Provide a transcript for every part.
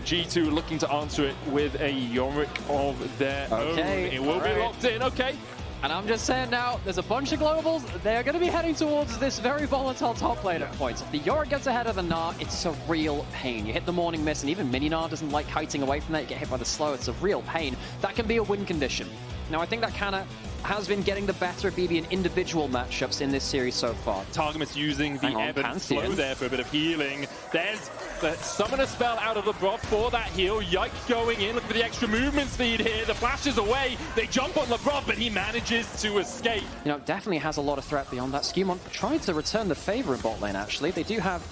G2 looking to answer it with a Yorick of their own. It will be locked in, okay. And I'm just saying now, there's a bunch of globals. They're going to be heading towards this very volatile top lane at points. If the Yorick gets ahead of the Gnar, it's a real pain. You hit the Morning Mist, and even Mini Gnar doesn't like kiting away from that. You get hit by the slow. It's a real pain. That can be a win condition. Now, I think that kind of has been getting the better of BB in individual matchups in this series so far. Targamas using the ebb and flow there for a bit of healing. There's the summoner spell out of LeBron for that heal. Yike going in, looking for the extra movement speed here. The flash is away. They jump on LeBron, but he manages to escape. You know, definitely has a lot of threat beyond that. Skewmon tried to return the favor in bot lane, actually. They do have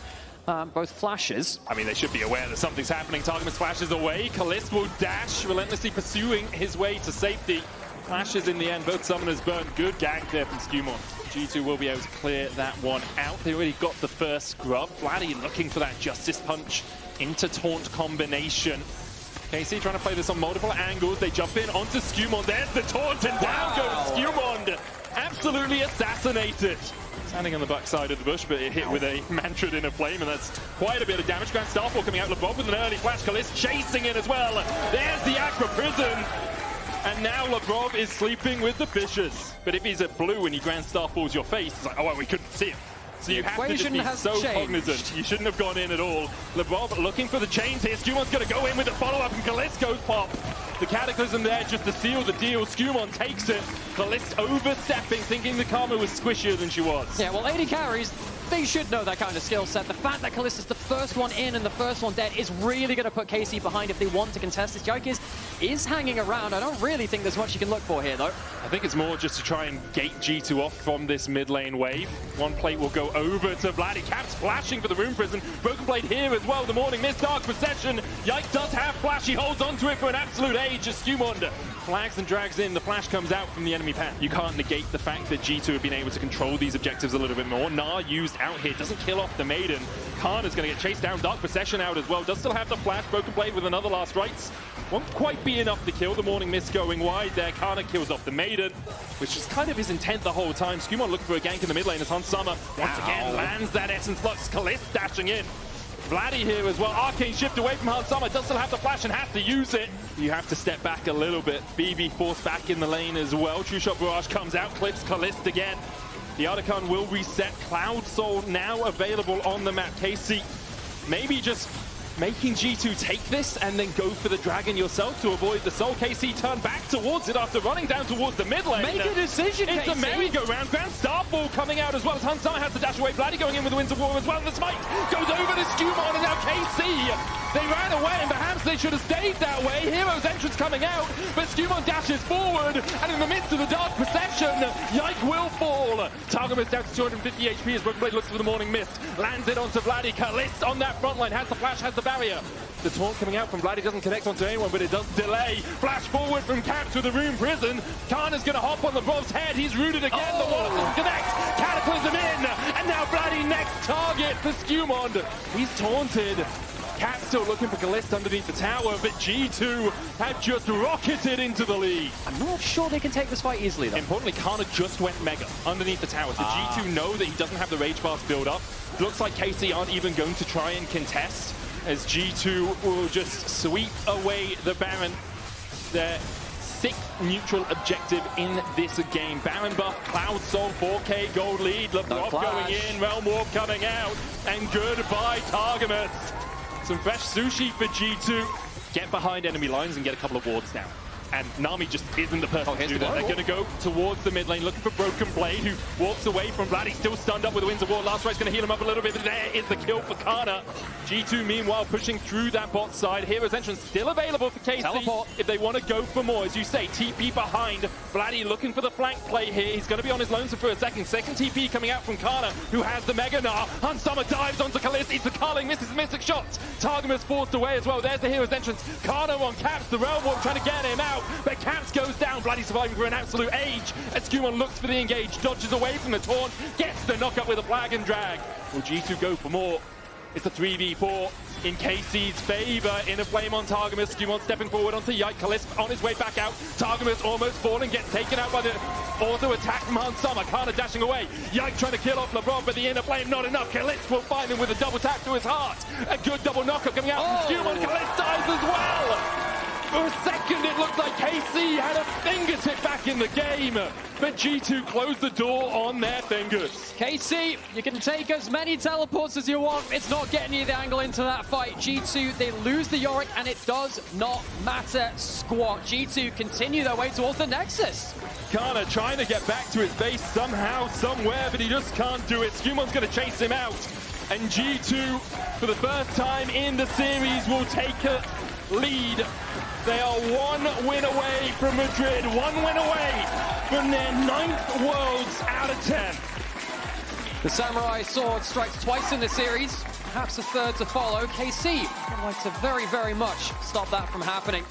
both flashes. I mean, they should be aware that something's happening. Targamas flashes away. Kalist will dash, relentlessly pursuing his way to safety. Flashes in the end, both summoners burn. Good gank there from Skewmon. G2 will be able to clear that one out. They already got the first scrub. Vladdy looking for that Justice Punch into Taunt combination. KC trying to play this on multiple angles. They jump in onto Skewmon. There's the taunt, and down goes Skewmon. Absolutely assassinated. Standing on the backside of the bush, but it hit with a Mantrid in a flame, and that's quite a bit of damage. Grand Starfall coming out. LeBron with an early flash. Kalist chasing in as well. There's the Aqua Prison. And now Labrov is sleeping with the fishes. But if he's at blue and he Grand Starfalls your face, it's like, oh, well, we couldn't see him. So you have to just be so cognizant. You shouldn't have gone in at all. Labrov looking for the chains here. Skewmon's going to go in with a follow-up, and Kalist goes pop. The Cataclysm there just to seal the deal. Skewmon takes it. Kalist overstepping, thinking the Karma was squishier than she was. Yeah, well, 80 carries, they should know that kind of skill set. The fact that Kalist is the first one in and the first one dead is really going to put KC behind if they want to contest this. Yike is hanging around. I don't really think there's much you can look for here, though. I think it's more just to try and gate G2 off from this mid lane wave. One plate will go over to Vladdy. Caps flashing for the Rune Prison. Broken Blade here as well. The Morning Mist, Dark Procession. Yike does have flash. He holds onto it for an absolute age as Skewmon flags and drags in. The flash comes out from the enemy path. You can't negate the fact that G2 have been able to control these objectives a little bit more. Gnar used out here. Doesn't kill off the Maiden. Khan is going to get chased down. Dark Procession out as well. Does still have the flash. Broken Blade with another last rites. Won't quite be enough to kill. The Morning Mist going wide there. Kana kills off the Maiden, which is kind of his intent the whole time. Skewmon looking for a gank in the mid lane as Hansama once again lands that Essence Flux. Kalist dashing in. Vladdy here as well. Arcane shift away from Hansama. Does still have the flash and has to use it. You have to step back a little bit. BB forced back in the lane as well. True Shot Barrage comes out. Clips Kalist again. The Archon will reset. Cloud Soul now available on the map. KC maybe just making G2 take this and then go for the dragon yourself to avoid the soul. KC turn back towards it after running down towards the mid lane. Make a decision, It's KC. a merry-go-round. Grand Starfall coming out as well as Hansama has to dash away. Vladdy going in with the Winds of War as well. And the smite goes over to Skewmon, and now KC. They ran away, and perhaps they should have stayed that way. Hero's entrance coming out, but Skewmon dashes forward, and in the midst of the Dark Procession, Yike will fall. Targamas down to 250 HP as Broken Blade looks for the Morning Mist. Lands it onto Vladdy. Kalist on that front line. Has the flash, has the barrier. The taunt coming out from Vladdy doesn't connect onto anyone, but it does delay. Flash forward from Caps with the Rune Prison. Kana's going to hop on the Brov's head. He's rooted again. The wall doesn't connect. Cataclysm in, and now Vladdy next target for Skewmon. He's taunted. Cat's still looking for Kalist underneath the tower, but G2 have just rocketed into the lead. I'm not sure they can take this fight easily, though. Importantly, Kana just went mega underneath the tower, so G2 know that he doesn't have the Rage Pass build up. Looks like KC aren't even going to try and contest, as G2 will just sweep away the Baron. Their sixth neutral objective in this game. Baron buff, Cloud Soul, 4K gold lead, Labrov going in, Realm Warp coming out, and goodbye Targamas. Some fresh sushi for G2. Get behind enemy lines and get a couple of wards down. And Nami just isn't the person to do that. They're going to go towards the mid lane, looking for Broken Blade, who walks away from Vladdy, still stunned up with the Winds of War. Last Right's going to heal him up a little bit, but there is the kill for Kana. G2, meanwhile, pushing through that bot side. Hero's entrance still available for KC. Teleport. If they want to go for more, as you say, TP behind. Vladdy looking for the flank play here. He's going to be on his lonesome for a second. Second TP coming out from Kana, who has the Mega Gnar. Hansama dives onto Kalist. It's the Carling, misses the Mystic Shot. Targamas forced away as well. There's the Hero's entrance. Kana on Caps, the Realm Warp trying to get him out, but Caps goes down. Vladdy surviving for an absolute age. As Skewmon looks for the engage, dodges away from the taunt, gets the knockup with a flag and drag. Will G2 go for more? It's a 3v4. in KC's favor. In a flame on Targamas. Skewmon stepping forward onto Yike. Kalist on his way back out. Targamas almost falling, gets taken out by the auto attack from Hansama. Kana dashing away. Yike trying to kill off LeBron, but the inner flame not enough. Kalist will find him with a double tap to his heart. A good double knockup coming out from Skewmon. Kalist dies as well. For a second, it looked like KC had a fingertip back in the game, but G2 closed the door on their fingers. KC, you can take as many teleports as you want. It's not getting you the angle into that fight. G2, they lose the Yorick, and it does not matter squat. G2 continue their way towards the Nexus. Kana trying to get back to his base somehow, somewhere, but he just can't do it. Skewmon's going to chase him out, and G2, for the first time in the series, will take a lead. They are 1 win away from Madrid, 1 win away from their 9th Worlds out of 10. The Samurai Sword strikes twice in the series, perhaps a third to follow. KC would like to very, very much stop that from happening.